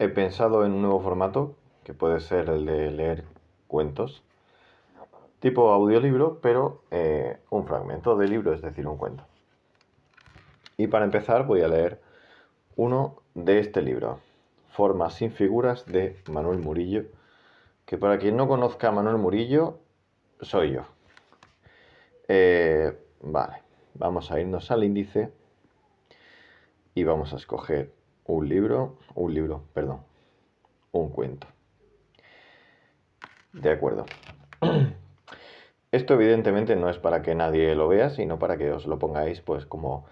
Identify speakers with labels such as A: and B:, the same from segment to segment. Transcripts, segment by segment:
A: he pensado en un nuevo formato, que puede ser el de leer cuentos, tipo audiolibro, pero un fragmento de libro, es decir, un cuento. Y para empezar voy a leer uno de este libro, Formas sin figuras, de Manuel Murillo, que para quien no conozca a Manuel Murillo, soy yo. Vale, vamos a irnos al índice y vamos a escoger un cuento. De acuerdo. Esto evidentemente no es para que nadie lo vea, sino para que os lo pongáis, pues como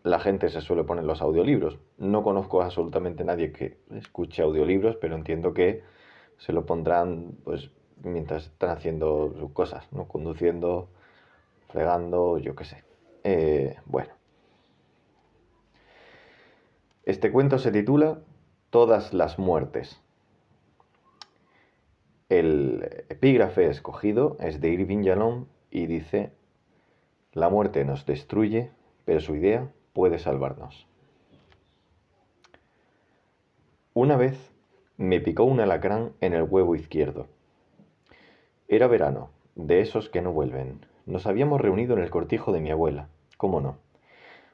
A: la gente se suele poner los audiolibros. No conozco absolutamente nadie que escuche audiolibros, pero entiendo que se lo pondrán pues mientras están haciendo sus cosas, ¿no? Conduciendo, fregando, yo qué sé. Bueno, este cuento se titula Todas las muertes. El epígrafe escogido es de Irving Yalom y dice: la muerte nos destruye, pero su idea puede salvarnos. Una vez me picó un alacrán en el huevo izquierdo. Era verano, de esos que no vuelven. Nos habíamos reunido en el cortijo de mi abuela. ¿Cómo no?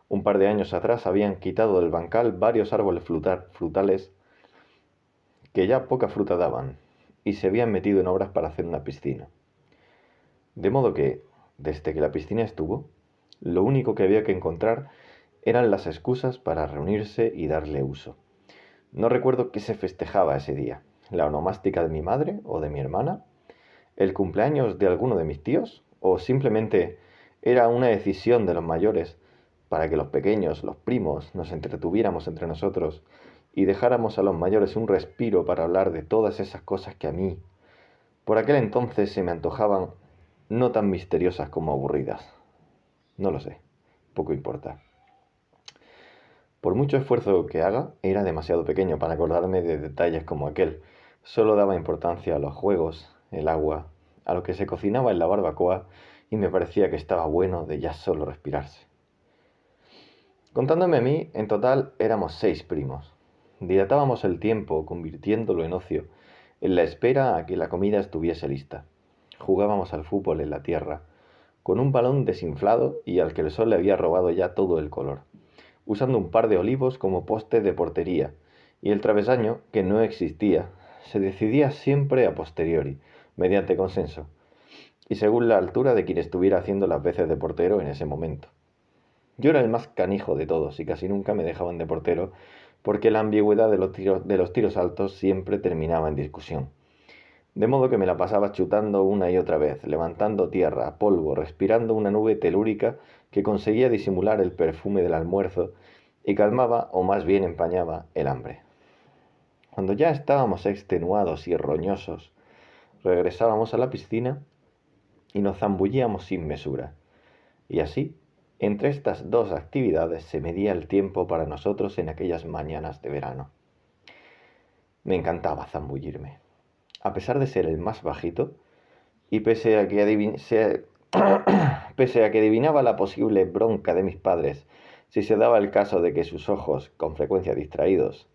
A: Un par de años atrás habían quitado del bancal varios árboles frutales que ya poca fruta daban, y se habían metido en obras para hacer una piscina. De modo que, desde que la piscina estuvo, lo único que había que encontrar eran las excusas para reunirse y darle uso. No recuerdo qué se festejaba ese día, la onomástica de mi madre o de mi hermana, el cumpleaños de alguno de mis tíos, o simplemente era una decisión de los mayores para que los pequeños, los primos, nos entretuviéramos entre nosotros y dejáramos a los mayores un respiro para hablar de todas esas cosas que a mí, por aquel entonces, se me antojaban no tan misteriosas como aburridas. No lo sé, poco importa. Por mucho esfuerzo que haga, era demasiado pequeño para acordarme de detalles como aquel. Solo daba importancia a los juegos, el agua, a lo que se cocinaba en la barbacoa, y me parecía que estaba bueno de ya solo respirarse. Contándome a mí, en total éramos 6 primos. Dilatábamos el tiempo, convirtiéndolo en ocio, en la espera a que la comida estuviese lista. Jugábamos al fútbol en la tierra, con un balón desinflado y al que el sol le había robado ya todo el color, usando un par de olivos como poste de portería, y el travesaño, que no existía, se decidía siempre a posteriori, mediante consenso, y según la altura de quien estuviera haciendo las veces de portero en ese momento. Yo era el más canijo de todos y casi nunca me dejaban de portero, porque la ambigüedad de los tiros altos siempre terminaba en discusión. De modo que me la pasaba chutando una y otra vez, levantando tierra, polvo, respirando una nube telúrica que conseguía disimular el perfume del almuerzo y calmaba, o más bien empañaba, el hambre. Cuando ya estábamos extenuados y roñosos, regresábamos a la piscina y nos zambullíamos sin mesura. Y así, entre estas dos actividades se medía el tiempo para nosotros en aquellas mañanas de verano. Me encantaba zambullirme. A pesar de ser el más bajito, y pese a que adivinaba la posible bronca de mis padres si se daba el caso de que sus ojos, con frecuencia distraídos,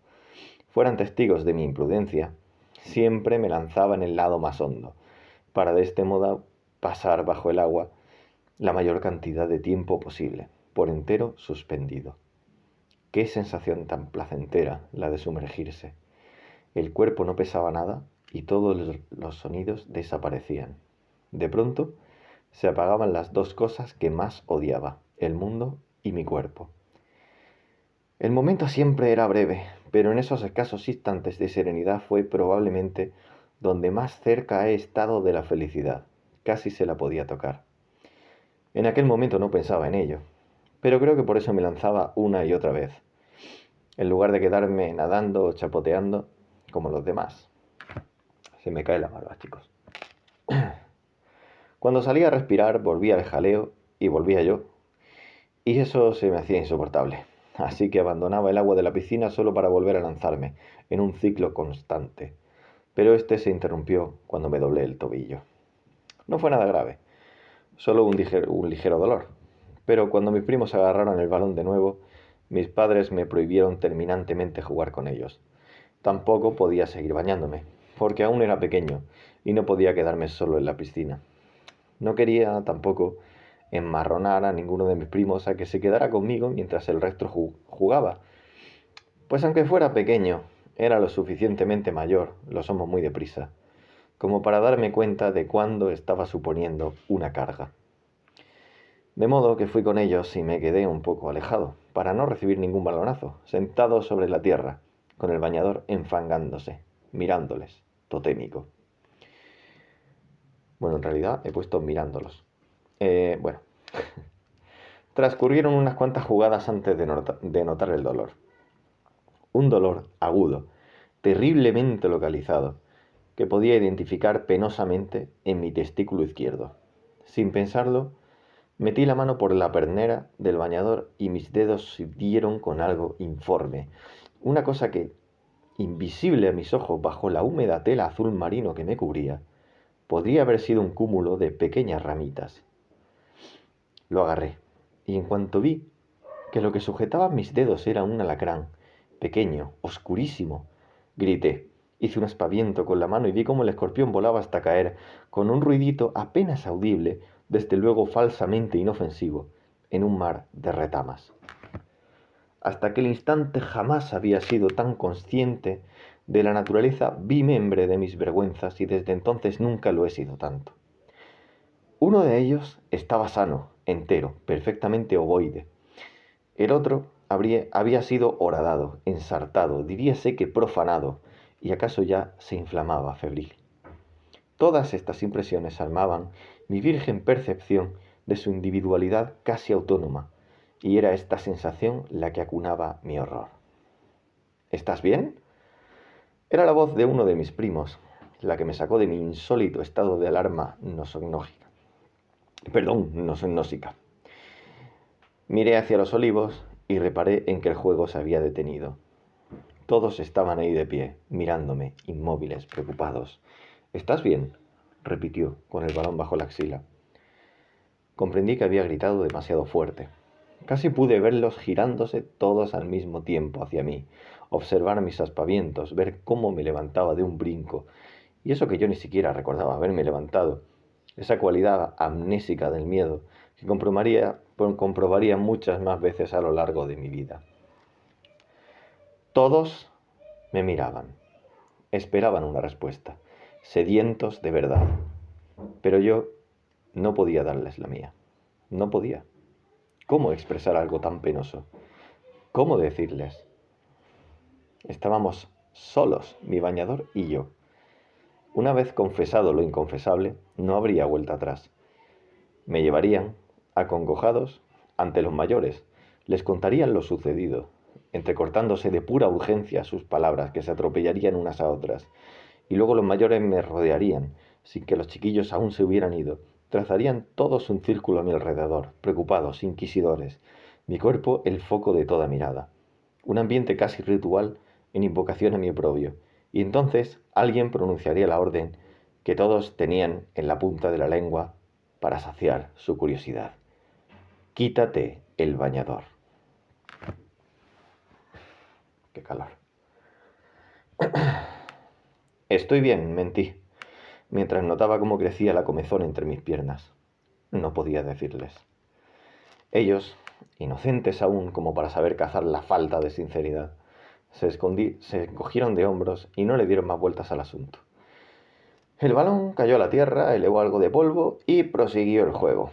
A: fueran testigos de mi imprudencia, siempre me lanzaba en el lado más hondo, para de este modo pasar bajo el agua la mayor cantidad de tiempo posible, por entero suspendido. Qué sensación tan placentera la de sumergirse. El cuerpo no pesaba nada y todos los sonidos desaparecían. De pronto se apagaban las dos cosas que más odiaba, el mundo y mi cuerpo. El momento siempre era breve, pero en esos escasos instantes de serenidad fue probablemente donde más cerca he estado de la felicidad. Casi se la podía tocar. En aquel momento no pensaba en ello, pero creo que por eso me lanzaba una y otra vez, en lugar de quedarme nadando o chapoteando como los demás. Se me cae la barba, chicos. Cuando salía a respirar, volvía el jaleo y volvía yo, y eso se me hacía insoportable. Así que abandonaba el agua de la piscina solo para volver a lanzarme, en un ciclo constante. Pero este se interrumpió cuando me doblé el tobillo. No fue nada grave, solo un ligero dolor. Pero cuando mis primos agarraron el balón de nuevo, mis padres me prohibieron terminantemente jugar con ellos. tampoco podía seguir bañándome, porque aún era pequeño y no podía quedarme solo en la piscina. No quería tampoco enmarronar a ninguno de mis primos a que se quedara conmigo mientras el resto jugaba, pues aunque fuera pequeño, era lo suficientemente mayor, lo somos muy deprisa, como para darme cuenta de cuándo estaba suponiendo una carga. De modo que fui con ellos y me quedé un poco alejado, para no recibir ningún balonazo, sentado sobre la tierra, con el bañador enfangándose, mirándoles, totémico. Bueno, en realidad he puesto mirándolos. Bueno, transcurrieron unas cuantas jugadas antes de notar el dolor. Un dolor agudo, terriblemente localizado, que podía identificar penosamente en mi testículo izquierdo. Sin pensarlo, metí la mano por la pernera del bañador y mis dedos se dieron con algo informe, una cosa que, invisible a mis ojos bajo la húmeda tela azul marino que me cubría, podría haber sido un cúmulo de pequeñas ramitas. Lo agarré, y en cuanto vi que lo que sujetaba mis dedos era un alacrán, pequeño, oscurísimo, grité. Hice un aspaviento con la mano y vi cómo el escorpión volaba hasta caer, con un ruidito apenas audible, desde luego falsamente inofensivo, en un mar de retamas. Hasta aquel instante jamás había sido tan consciente de la naturaleza bimembre de mis vergüenzas y desde entonces nunca lo he sido tanto. Uno de ellos estaba sano, entero, perfectamente ovoide. El otro había sido horadado, ensartado, diríase que profanado, y acaso ya se inflamaba febril. Todas estas impresiones armaban mi virgen percepción de su individualidad casi autónoma, y era esta sensación la que acunaba mi horror. ¿Estás bien? Era la voz de uno de mis primos, la que me sacó de mi insólito estado de alarma nosognógica. Nosognósica. Miré hacia los olivos y reparé en que el juego se había detenido. Todos estaban ahí de pie, mirándome, inmóviles, preocupados. ¿Estás bien?, repitió, con el balón bajo la axila. Comprendí que había gritado demasiado fuerte. Casi pude verlos girándose todos al mismo tiempo hacia mí, observar mis aspavientos, ver cómo me levantaba de un brinco, y eso que yo ni siquiera recordaba haberme levantado, esa cualidad amnésica del miedo que comprobaría muchas más veces a lo largo de mi vida. Todos me miraban, esperaban una respuesta, sedientos de verdad, pero yo no podía darles la mía, no podía. ¿Cómo expresar algo tan penoso? ¿Cómo decirles? Estábamos solos, mi bañador y yo. Una vez confesado lo inconfesable, no habría vuelta atrás. Me llevarían, acongojados, ante los mayores. Les contarían lo sucedido, entrecortándose de pura urgencia sus palabras que se atropellarían unas a otras. Y luego los mayores me rodearían, sin que los chiquillos aún se hubieran ido. Trazarían todos un círculo a mi alrededor, preocupados, inquisidores. Mi cuerpo el foco de toda mirada. Un ambiente casi ritual en invocación a mi oprobio. Y entonces alguien pronunciaría la orden que todos tenían en la punta de la lengua para saciar su curiosidad. Quítate el bañador. Qué calor. Estoy bien, mentí, mientras notaba cómo crecía la comezón entre mis piernas. No podía decirles. Ellos, inocentes aún como para saber cazar la falta de sinceridad, se encogieron de hombros y no le dieron más vueltas al asunto. El balón cayó a la tierra, elevó algo de polvo y prosiguió el juego.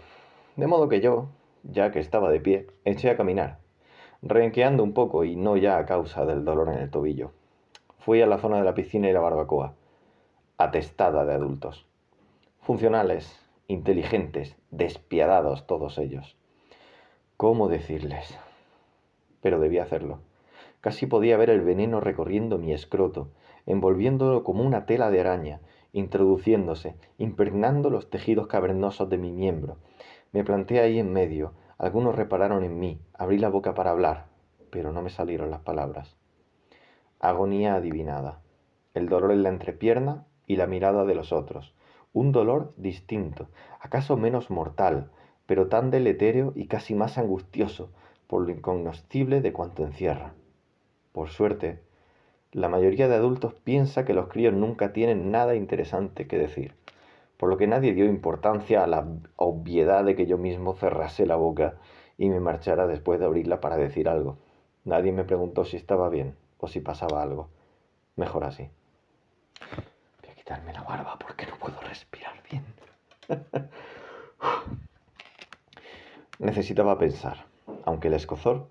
A: De modo que yo, ya que estaba de pie, eché a caminar, renqueando un poco y no ya a causa del dolor en el tobillo. Fui a la zona de la piscina y la barbacoa, atestada de adultos. Funcionales, inteligentes, despiadados todos ellos. ¿Cómo decirles? Pero debía hacerlo. Casi podía ver el veneno recorriendo mi escroto, envolviéndolo como una tela de araña, introduciéndose, impregnando los tejidos cavernosos de mi miembro. Me planté ahí en medio, algunos repararon en mí, abrí la boca para hablar, pero no me salieron las palabras. Agonía adivinada, el dolor en la entrepierna y la mirada de los otros, un dolor distinto, acaso menos mortal, pero tan deletéreo y casi más angustioso por lo incognoscible de cuanto encierra. Por suerte, La mayoría de adultos piensa que los críos nunca tienen nada interesante que decir, por lo que nadie dio importancia a la obviedad de que yo mismo cerrase la boca y me marchara después de abrirla para decir algo. Nadie me preguntó si estaba bien o si pasaba algo. Mejor así. Voy a quitarme la barba porque no puedo respirar bien. Necesitaba pensar, aunque el escozor,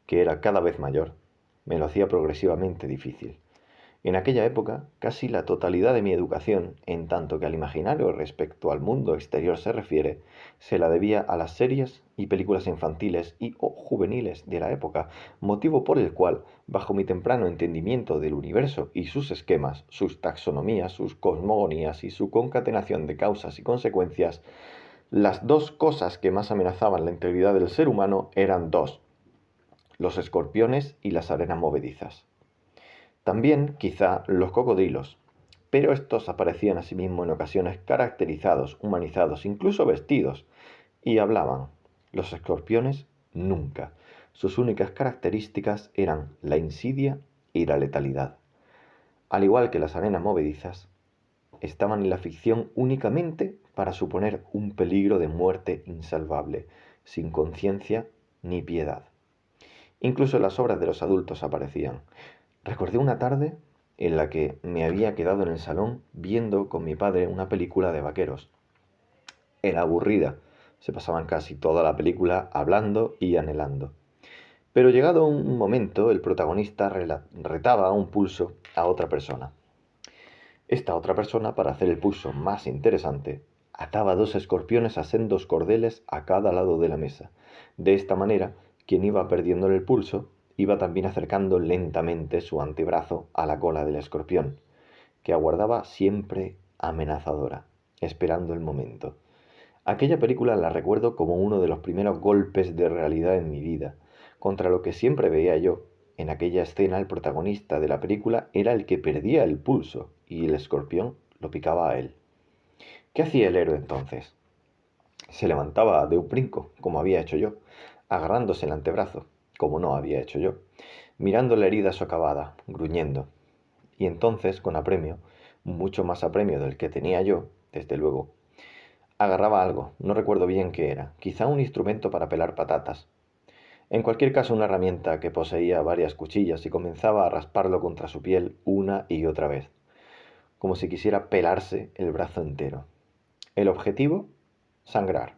A: que era cada vez mayor, me lo hacía progresivamente difícil. En aquella época, casi la totalidad de mi educación, en tanto que al imaginario respecto al mundo exterior se refiere, se la debía a las series y películas infantiles y o juveniles de la época, motivo por el cual, bajo mi temprano entendimiento del universo y sus esquemas, sus taxonomías, sus cosmogonías y su concatenación de causas y consecuencias, las dos cosas que más amenazaban la integridad del ser humano eran dos: los escorpiones y las arenas movedizas. También, quizá, los cocodrilos, pero estos aparecían asimismo en ocasiones caracterizados, humanizados, incluso vestidos, y hablaban. Los escorpiones nunca. Sus únicas características eran la insidia y la letalidad. Al igual que las arenas movedizas, estaban en la ficción únicamente para suponer un peligro de muerte insalvable, sin conciencia ni piedad. Incluso en las obras de los adultos aparecían. Recordé una tarde en la que me había quedado en el salón viendo con mi padre una película de vaqueros. Era aburrida, se pasaban casi toda la película hablando y anhelando. Pero llegado un momento, el protagonista retaba a un pulso a otra persona. Esta otra persona, para hacer el pulso más interesante, ataba dos escorpiones a sendos cordeles a cada lado de la mesa. De esta manera, quien iba perdiendo el pulso iba también acercando lentamente su antebrazo a la cola del escorpión, que aguardaba siempre amenazadora, esperando el momento. Aquella película la recuerdo como uno de los primeros golpes de realidad en mi vida, contra lo que siempre veía yo. En aquella escena el protagonista de la película era el que perdía el pulso y el escorpión lo picaba a él. ¿Qué hacía el héroe entonces? Se levantaba de un brinco, como había hecho yo, agarrándose el antebrazo, como no había hecho yo, mirando la herida socavada, gruñendo. Y entonces, con apremio, mucho más apremio del que tenía yo, desde luego, agarraba algo, no recuerdo bien qué era, quizá un instrumento para pelar patatas. En cualquier caso, una herramienta que poseía varias cuchillas y comenzaba a rasparlo contra su piel una y otra vez, como si quisiera pelarse el brazo entero. El objetivo: sangrar,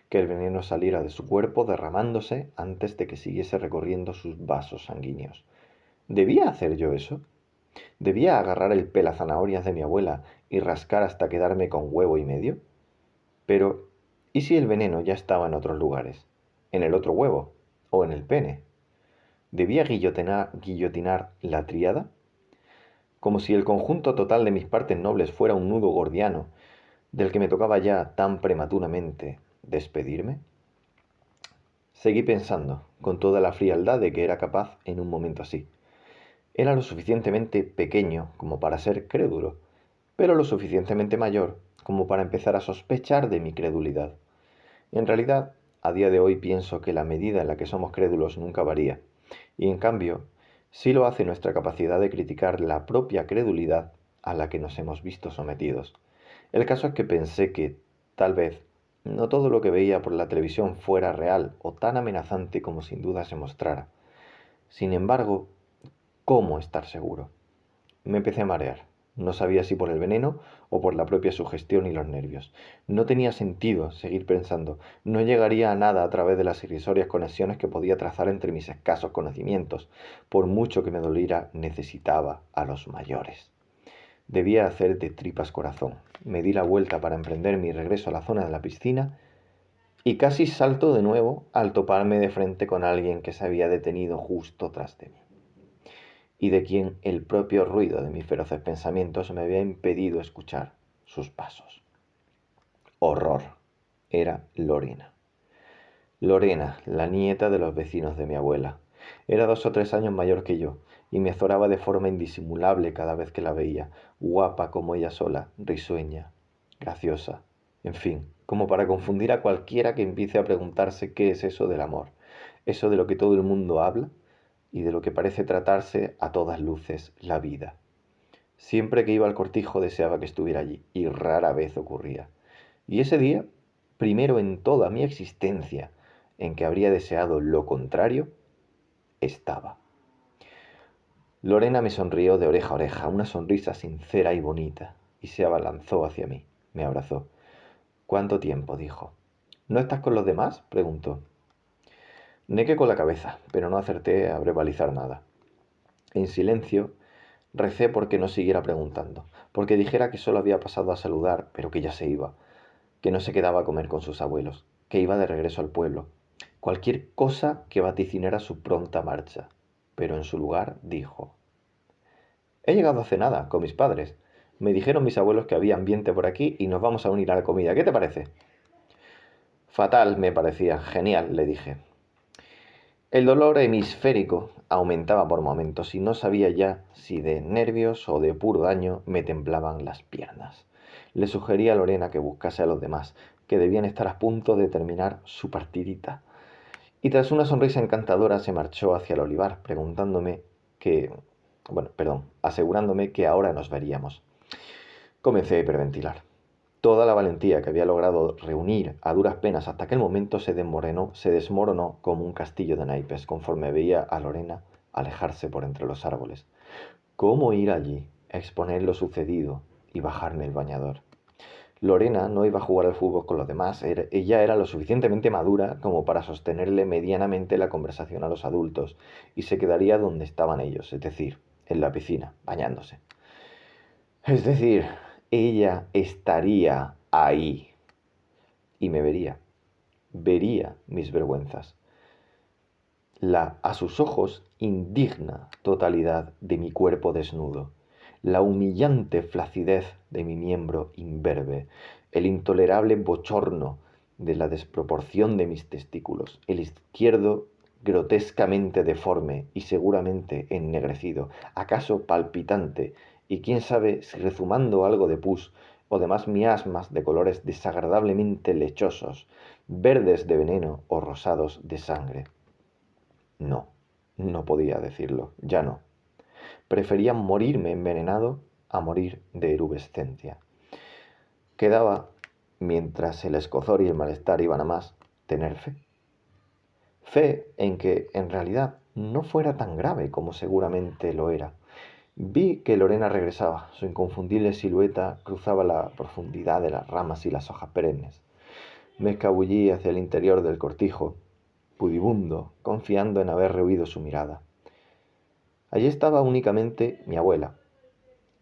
A: que el veneno saliera de su cuerpo derramándose antes de que siguiese recorriendo sus vasos sanguíneos. ¿Debía hacer yo eso? ¿Debía agarrar el pelazanahorias de mi abuela y rascar hasta quedarme con huevo y medio? Pero, ¿y si el veneno ya estaba en otros lugares? ¿En el otro huevo? ¿O en el pene? ¿Debía guillotinar la tríada? Como si el conjunto total de mis partes nobles fuera un nudo gordiano del que me tocaba ya tan prematuramente despedirme. Seguí pensando, con toda la frialdad de que era capaz en un momento así. Era lo suficientemente pequeño como para ser crédulo, pero lo suficientemente mayor como para empezar a sospechar de mi credulidad. En realidad, a día de hoy pienso que la medida en la que somos crédulos nunca varía, y en cambio, sí lo hace nuestra capacidad de criticar la propia credulidad a la que nos hemos visto sometidos. El caso es que pensé que, tal vez, no todo lo que veía por la televisión fuera real o tan amenazante como sin duda se mostrara. Sin embargo, ¿cómo estar seguro? Me empecé a marear. No sabía si por el veneno o por la propia sugestión y los nervios. No tenía sentido seguir pensando. No llegaría a nada a través de las irrisorias conexiones que podía trazar entre mis escasos conocimientos. Por mucho que me doliera, necesitaba a los mayores. Debía hacer de tripas corazón. Me di la vuelta para emprender mi regreso a la zona de la piscina y casi salto de nuevo al toparme de frente con alguien que se había detenido justo tras de mí, y de quien el propio ruido de mis feroces pensamientos me había impedido escuchar sus pasos. Horror. Era Lorena. Lorena, la nieta de los vecinos de mi abuela. Era 2 o 3 años mayor que yo, y me azoraba de forma indisimulable cada vez que la veía, guapa como ella sola, risueña, graciosa, en fin, como para confundir a cualquiera que empiece a preguntarse qué es eso del amor, eso de lo que todo el mundo habla y de lo que parece tratarse a todas luces la vida. Siempre que iba al cortijo deseaba que estuviera allí, y rara vez ocurría. Y ese día, primero en toda mi existencia en que habría deseado lo contrario, estaba. Lorena me sonrió de oreja a oreja, una sonrisa sincera y bonita, y se abalanzó hacia mí. Me abrazó. ¿Cuánto tiempo? Dijo. ¿No estás con los demás? Preguntó. Negué con la cabeza, pero no acerté a verbalizar nada. En silencio, recé porque no siguiera preguntando, porque dijera que solo había pasado a saludar, pero que ya se iba, que no se quedaba a comer con sus abuelos, que iba de regreso al pueblo. Cualquier cosa que vaticinara su pronta marcha. Pero en su lugar dijo: He llegado hace nada, con mis padres. Me dijeron mis abuelos que había ambiente por aquí y nos vamos a unir a la comida. ¿Qué te parece? Fatal, me parecía. Genial, le dije. El dolor hemisférico aumentaba por momentos y no sabía ya si de nervios o de puro daño me temblaban las piernas. Le sugerí a Lorena que buscase a los demás, que debían estar a punto de terminar su partidita. Y tras una sonrisa encantadora se marchó hacia el olivar, asegurándome que ahora nos veríamos. Comencé a hiperventilar. Toda la valentía que había logrado reunir a duras penas hasta aquel momento se desmoronó como un castillo de naipes conforme veía a Lorena alejarse por entre los árboles. ¿Cómo ir allí, exponer lo sucedido y bajarme el bañador? Lorena no iba a jugar al fútbol con los demás, ella era lo suficientemente madura como para sostenerle medianamente la conversación a los adultos y se quedaría donde estaban ellos, es decir, en la piscina, bañándose. Es decir, ella estaría ahí y me vería mis vergüenzas, la a sus ojos indigna totalidad de mi cuerpo desnudo, la humillante flacidez de mi miembro imberbe, el intolerable bochorno de la desproporción de mis testículos, el izquierdo grotescamente deforme y seguramente ennegrecido, acaso palpitante, y quién sabe si rezumando algo de pus o demás miasmas de colores desagradablemente lechosos, verdes de veneno o rosados de sangre. No, no podía decirlo, ya no. Prefería morirme envenenado a morir de erubescencia. Quedaba, mientras el escozor y el malestar iban a más, tener fe. Fe en que, en realidad, no fuera tan grave como seguramente lo era. Vi que Lorena regresaba. Su inconfundible silueta cruzaba la profundidad de las ramas y las hojas perennes. Me escabullí hacia el interior del cortijo, pudibundo, confiando en haber rehuido su mirada. Allí estaba únicamente mi abuela,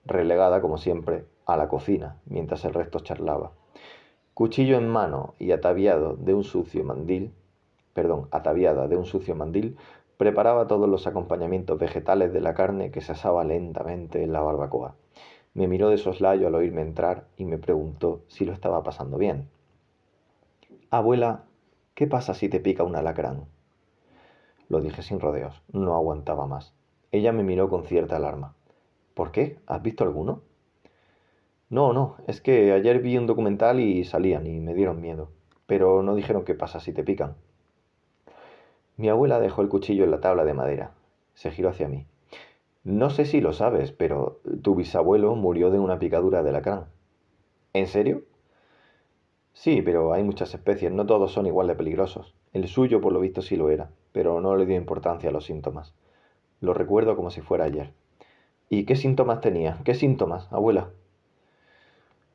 A: relegada, como siempre, a la cocina, mientras el resto charlaba. Cuchillo en mano y ataviada de un sucio mandil, preparaba todos los acompañamientos vegetales de la carne que se asaba lentamente en la barbacoa. Me miró de soslayo al oírme entrar y me preguntó si lo estaba pasando bien. Abuela, ¿qué pasa si te pica un alacrán? Lo dije sin rodeos, no aguantaba más. Ella me miró con cierta alarma. ¿Por qué? ¿Has visto alguno? No, es que ayer vi un documental y salían y me dieron miedo. Pero no dijeron qué pasa si te pican. Mi abuela dejó el cuchillo en la tabla de madera. Se giró hacia mí. No sé si lo sabes, pero tu bisabuelo murió de una picadura de alacrán. ¿En serio? Sí, pero hay muchas especies, no todos son igual de peligrosos. El suyo, por lo visto, sí lo era, pero no le dio importancia a los síntomas. Lo recuerdo como si fuera ayer. ¿Y qué síntomas tenía? ¿Qué síntomas, abuela?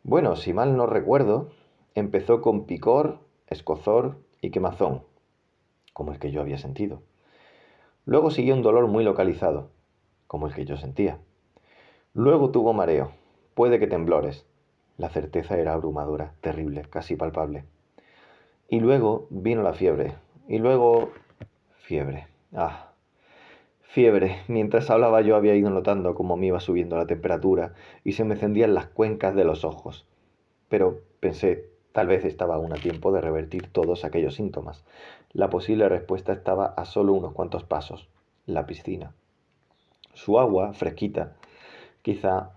A: Bueno, si mal no recuerdo, empezó con picor, escozor y quemazón, como el que yo había sentido. Luego siguió un dolor muy localizado, como el que yo sentía. Luego tuvo mareo, puede que temblores. La certeza era abrumadora, terrible, casi palpable. Y luego vino la fiebre. Y luego... fiebre. Ah, fiebre. Mientras hablaba yo había ido notando cómo me iba subiendo la temperatura y se me encendían las cuencas de los ojos. Pero pensé, tal vez estaba aún a tiempo de revertir todos aquellos síntomas. La posible respuesta estaba a solo unos cuantos pasos, la piscina. Su agua, fresquita, quizá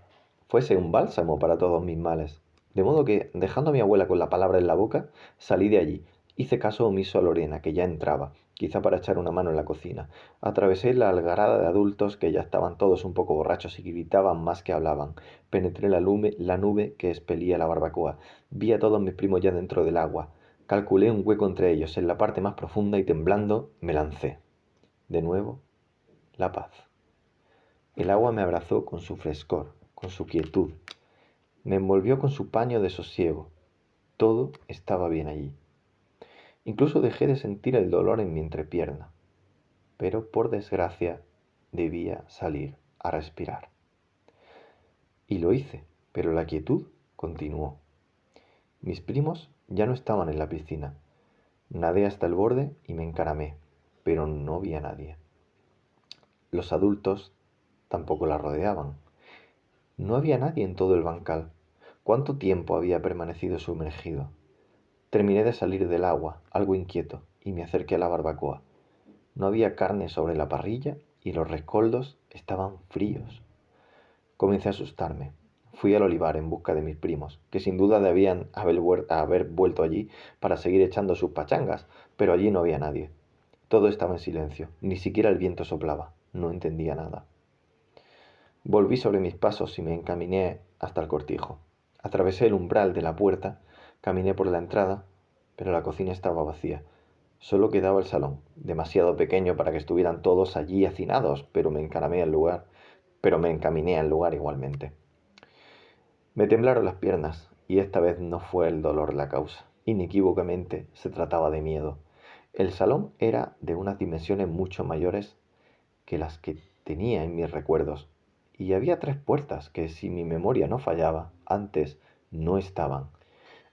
A: fuese un bálsamo para todos mis males. De modo que, dejando a mi abuela con la palabra en la boca, salí de allí. Hice caso omiso a Lorena, que ya entraba, quizá para echar una mano en la cocina. Atravesé la algarada de adultos que ya estaban todos un poco borrachos y gritaban más que hablaban. Penetré la nube que expelía la barbacoa. Vi a todos mis primos ya dentro del agua. Calculé un hueco entre ellos, en la parte más profunda, y temblando me lancé. De nuevo, la paz. El agua me abrazó con su frescor, con su quietud. Me envolvió con su paño de sosiego. Todo estaba bien allí. Incluso dejé de sentir el dolor en mi entrepierna. Pero por desgracia debía salir a respirar. Y lo hice, pero la quietud continuó. Mis primos ya no estaban en la piscina. Nadé hasta el borde y me encaramé, pero no vi a nadie. Los adultos tampoco la rodeaban. No había nadie en todo el bancal. ¿Cuánto tiempo había permanecido sumergido? Terminé de salir del agua, algo inquieto, y me acerqué a la barbacoa. No había carne sobre la parrilla y los rescoldos estaban fríos. Comencé a asustarme. Fui al olivar en busca de mis primos, que sin duda debían haber vuelto allí para seguir echando sus pachangas, pero allí no había nadie. Todo estaba en silencio, ni siquiera el viento soplaba. No entendía nada. Volví sobre mis pasos y me encaminé hasta el cortijo. Atravesé el umbral de la puerta, caminé por la entrada, pero la cocina estaba vacía. Solo quedaba el salón, demasiado pequeño para que estuvieran todos allí hacinados, pero me encaminé al lugar igualmente. Me temblaron las piernas, y esta vez no fue el dolor la causa. Inequívocamente se trataba de miedo. El salón era de unas dimensiones mucho mayores que las que tenía en mis recuerdos, y había 3 puertas que, si mi memoria no fallaba, antes no estaban.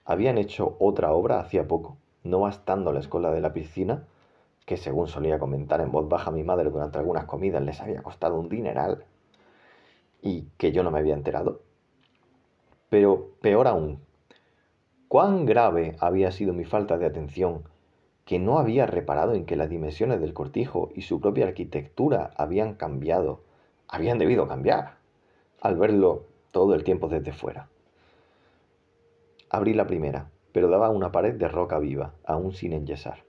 A: Habían hecho otra obra hacía poco, no bastándoles con la de la piscina, que según solía comentar en voz baja mi madre durante algunas comidas les había costado un dineral, y que yo no me había enterado. Pero peor aún, cuán grave había sido mi falta de atención, que no había reparado en que las dimensiones del cortijo y su propia arquitectura habían debido cambiar, al verlo todo el tiempo desde fuera. Abrí la primera, pero daba a una pared de roca viva, aún sin enyesar.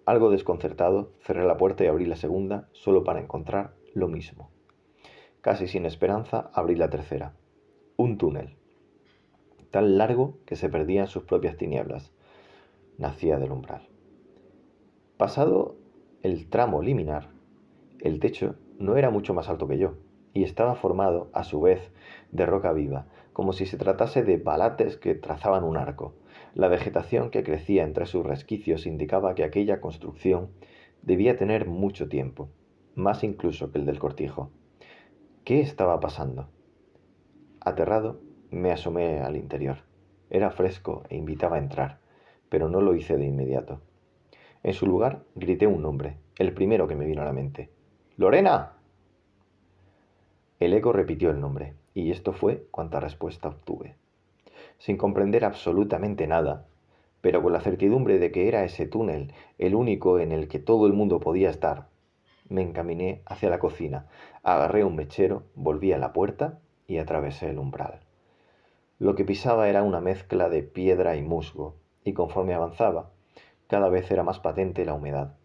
A: Algo desconcertado, cerré la puerta y abrí la segunda, solo para encontrar lo mismo. Casi sin esperanza, abrí la tercera. Un túnel, tan largo que se perdía en sus propias tinieblas. Nacía del umbral. Pasado el tramo liminar, el techo no era mucho más alto que yo, y estaba formado, a su vez, de roca viva, como si se tratase de balates que trazaban un arco. La vegetación que crecía entre sus resquicios indicaba que aquella construcción debía tener mucho tiempo, más incluso que el del cortijo. ¿Qué estaba pasando? Aterrado, me asomé al interior. Era fresco e invitaba a entrar, pero no lo hice de inmediato. En su lugar, grité un nombre, el primero que me vino a la mente. ¡Lorena! El eco repitió el nombre, y esto fue cuanta respuesta obtuve. Sin comprender absolutamente nada, pero con la certidumbre de que era ese túnel el único en el que todo el mundo podía estar, me encaminé hacia la cocina, agarré un mechero, volví a la puerta y atravesé el umbral. Lo que pisaba era una mezcla de piedra y musgo, y conforme avanzaba, cada vez era más patente la humedad,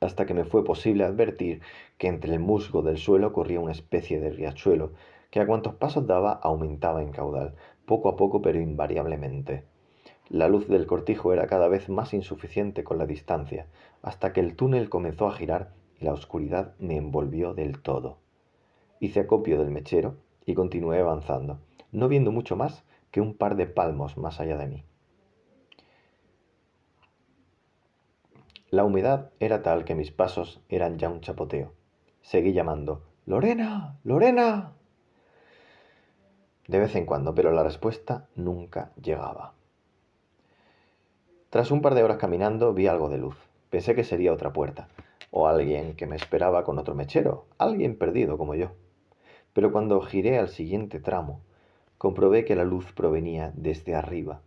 A: hasta que me fue posible advertir que entre el musgo del suelo corría una especie de riachuelo, que a cuantos pasos daba aumentaba en caudal, poco a poco pero invariablemente. La luz del cortijo era cada vez más insuficiente con la distancia, hasta que el túnel comenzó a girar y la oscuridad me envolvió del todo. Hice acopio del mechero y continué avanzando, no viendo mucho más que un par de palmos más allá de mí. La humedad era tal que mis pasos eran ya un chapoteo. Seguí llamando, ¡Lorena! ¡Lorena! De vez en cuando, pero la respuesta nunca llegaba. Tras un par de horas caminando, vi algo de luz. Pensé que sería otra puerta, o alguien que me esperaba con otro mechero, alguien perdido como yo. Pero cuando giré al siguiente tramo, comprobé que la luz provenía desde arriba.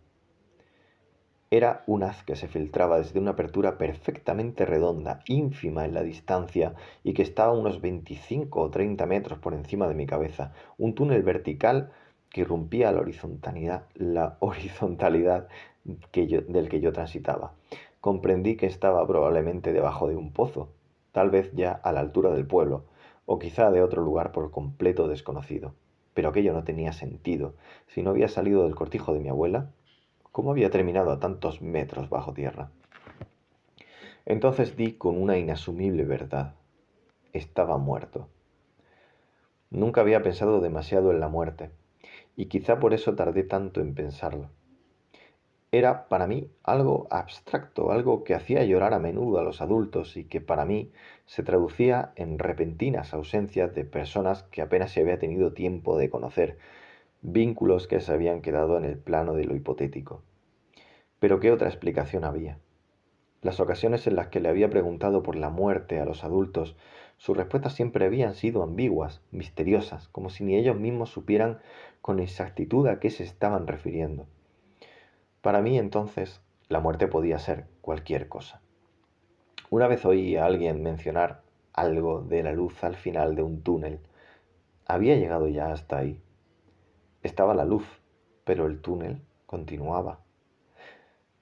A: Era un haz que se filtraba desde una apertura perfectamente redonda, ínfima en la distancia, y que estaba a unos 25 o 30 metros por encima de mi cabeza. Un túnel vertical que irrumpía la horizontalidad del que yo transitaba. Comprendí que estaba probablemente debajo de un pozo, tal vez ya a la altura del pueblo, o quizá de otro lugar por completo desconocido. Pero aquello no tenía sentido. Si no había salido del cortijo de mi abuela, ¿cómo había terminado a tantos metros bajo tierra? Entonces di con una inasumible verdad. Estaba muerto. Nunca había pensado demasiado en la muerte, y quizá por eso tardé tanto en pensarlo. Era para mí algo abstracto, algo que hacía llorar a menudo a los adultos y que para mí se traducía en repentinas ausencias de personas que apenas se había tenido tiempo de conocer, vínculos que se habían quedado en el plano de lo hipotético. Pero ¿qué otra explicación había? Las ocasiones en las que le había preguntado por la muerte a los adultos, sus respuestas siempre habían sido ambiguas, misteriosas, como si ni ellos mismos supieran con exactitud a qué se estaban refiriendo. Para mí entonces, la muerte podía ser cualquier cosa. Una vez oí a alguien mencionar algo de la luz al final de un túnel. Había llegado ya hasta ahí. Estaba la luz, pero el túnel continuaba.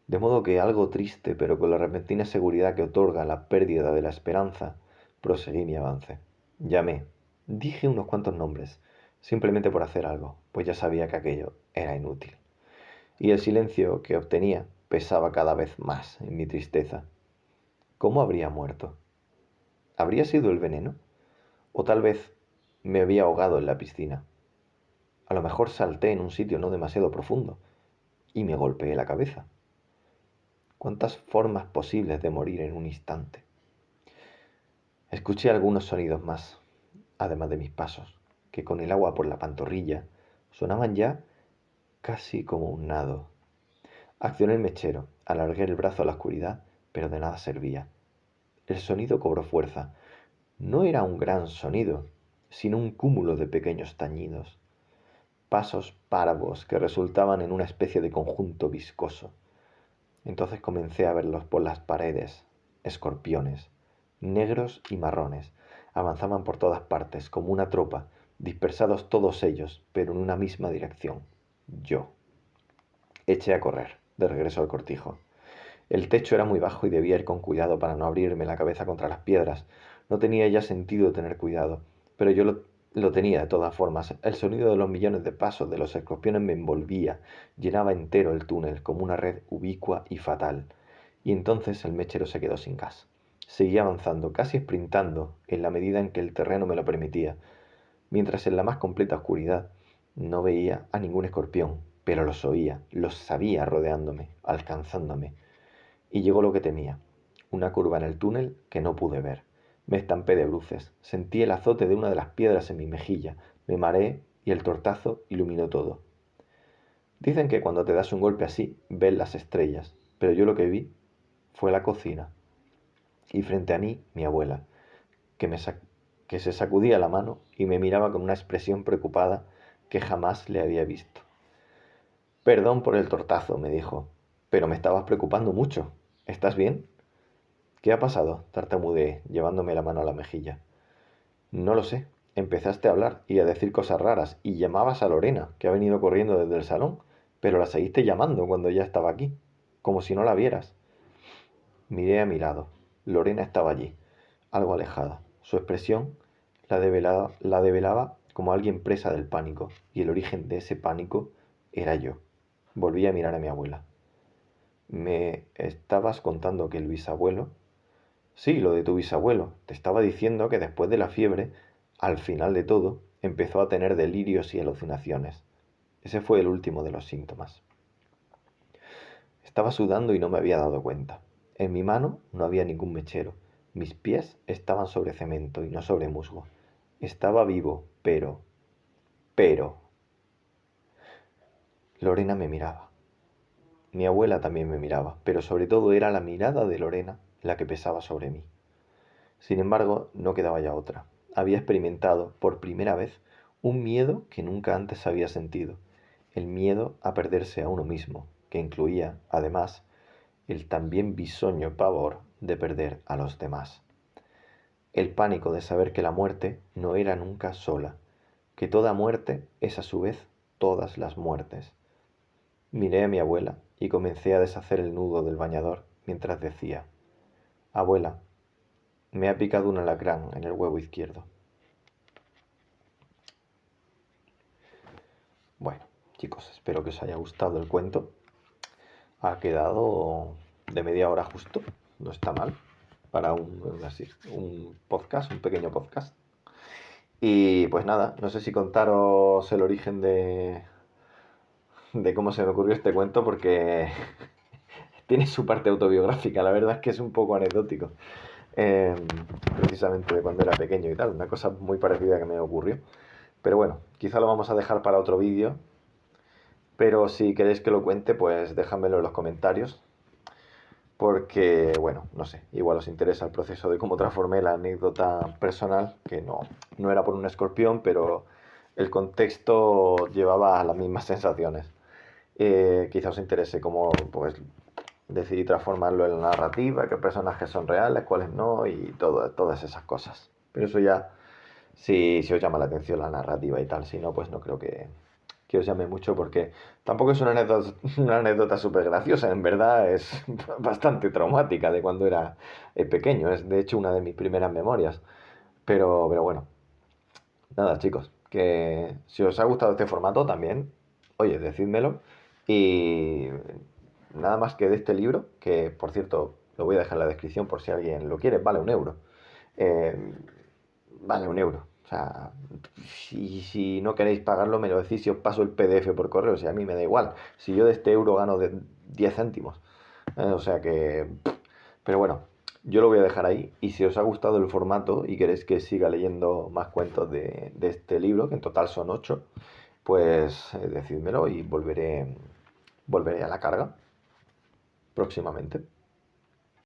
A: De modo que algo triste, pero con la repentina seguridad que otorga la pérdida de la esperanza, proseguí mi avance. Llamé, dije unos cuantos nombres, simplemente por hacer algo, pues ya sabía que aquello era inútil. Y el silencio que obtenía pesaba cada vez más en mi tristeza. ¿Cómo habría muerto? ¿Habría sido el veneno? ¿O tal vez me había ahogado en la piscina? A lo mejor salté en un sitio no demasiado profundo y me golpeé la cabeza. ¿Cuántas formas posibles de morir en un instante? Escuché algunos sonidos más, además de mis pasos, que con el agua por la pantorrilla sonaban ya casi como un nado. Accioné el mechero, alargué el brazo a la oscuridad, pero de nada servía. El sonido cobró fuerza. No era un gran sonido, sino un cúmulo de pequeños tañidos, pasos parvos que resultaban en una especie de conjunto viscoso. Entonces comencé a verlos por las paredes, escorpiones, negros y marrones, avanzaban por todas partes como una tropa, dispersados todos ellos, pero en una misma dirección. Yo. Eché a correr, de regreso al cortijo. El techo era muy bajo y debía ir con cuidado para no abrirme la cabeza contra las piedras. No tenía ya sentido tener cuidado, pero yo lo tenía de todas formas. El sonido de los millones de pasos de los escorpiones me envolvía, llenaba entero el túnel como una red ubicua y fatal. Y entonces el mechero se quedó sin gas. Seguía avanzando, casi sprintando, en la medida en que el terreno me lo permitía, mientras en la más completa oscuridad no veía a ningún escorpión, pero los oía, los sabía rodeándome, alcanzándome. Y llegó lo que temía, una curva en el túnel que no pude ver. Me estampé de bruces, sentí el azote de una de las piedras en mi mejilla, me mareé y el tortazo iluminó todo. Dicen que cuando te das un golpe así, ves las estrellas, pero yo lo que vi fue la cocina. Y frente a mí, mi abuela, que, que se sacudía la mano y me miraba con una expresión preocupada que jamás le había visto. Perdón por el tortazo, me dijo, pero me estabas preocupando mucho. ¿Estás bien? ¿Qué ha pasado? Tartamudeé, llevándome la mano a la mejilla. No lo sé. Empezaste a hablar y a decir cosas raras y llamabas a Lorena, que ha venido corriendo desde el salón, pero la seguiste llamando cuando ya estaba aquí, como si no la vieras. Miré a mi lado. Lorena estaba allí, algo alejada. Su expresión la develaba como alguien presa del pánico, y el origen de ese pánico era yo. Volví a mirar a mi abuela. ¿Me estabas contando que el bisabuelo? Sí, lo de tu bisabuelo. Te estaba diciendo que después de la fiebre, al final de todo, empezó a tener delirios y alucinaciones. Ese fue el último de los síntomas. Estaba sudando y no me había dado cuenta. En mi mano no había ningún mechero. Mis pies estaban sobre cemento y no sobre musgo. Estaba vivo, pero... Lorena me miraba. Mi abuela también me miraba, pero sobre todo era la mirada de Lorena la que pesaba sobre mí. Sin embargo, no quedaba ya otra. Había experimentado, por primera vez, un miedo que nunca antes había sentido, el miedo a perderse a uno mismo, que incluía, además, el también bisoño pavor de perder a los demás. El pánico de saber que la muerte no era nunca sola, que toda muerte es a su vez todas las muertes. Miré a mi abuela y comencé a deshacer el nudo del bañador mientras decía: Abuela, me ha picado un alacrán en el huevo izquierdo. Bueno, chicos, espero que os haya gustado el cuento. Ha quedado de media hora justo, no está mal para un podcast, un pequeño podcast. Y pues nada, no sé si contaros el origen de cómo se me ocurrió este cuento, porque tiene su parte autobiográfica, la verdad es que es un poco anecdótico. Eh, Precisamente de cuando era pequeño y tal, una cosa muy parecida que me ocurrió. Pero bueno, quizá lo vamos a dejar para otro vídeo, pero si queréis que lo cuente, pues déjamelo en los comentarios, porque, bueno, no sé, igual os interesa el proceso de cómo transformé la anécdota personal, que no era por un escorpión, pero el contexto llevaba a las mismas sensaciones. Quizá os interese cómo, pues, decidí transformarlo en la narrativa, qué personajes son reales, cuáles no, y todas esas cosas. Pero eso ya, si os llama la atención la narrativa y tal, si no, pues no creo que os llame mucho, porque tampoco es una anécdota súper graciosa, en verdad es bastante traumática de cuando era pequeño, es de hecho una de mis primeras memorias. Pero bueno, nada chicos, que si os ha gustado este formato también, oye, decídmelo. Y nada más que de este libro, que por cierto lo voy a dejar en la descripción por si alguien lo quiere, vale 1 euro. Eh, vale 1 euro. O sea, si no queréis pagarlo, me lo decís y os paso el PDF por correo. O sea, a mí me da igual. Si yo de este euro gano de 10 céntimos. O sea que... Pero bueno, yo lo voy a dejar ahí. Y si os ha gustado el formato y queréis que siga leyendo más cuentos de este libro, que en total son 8, pues decídmelo y volveré a la carga próximamente.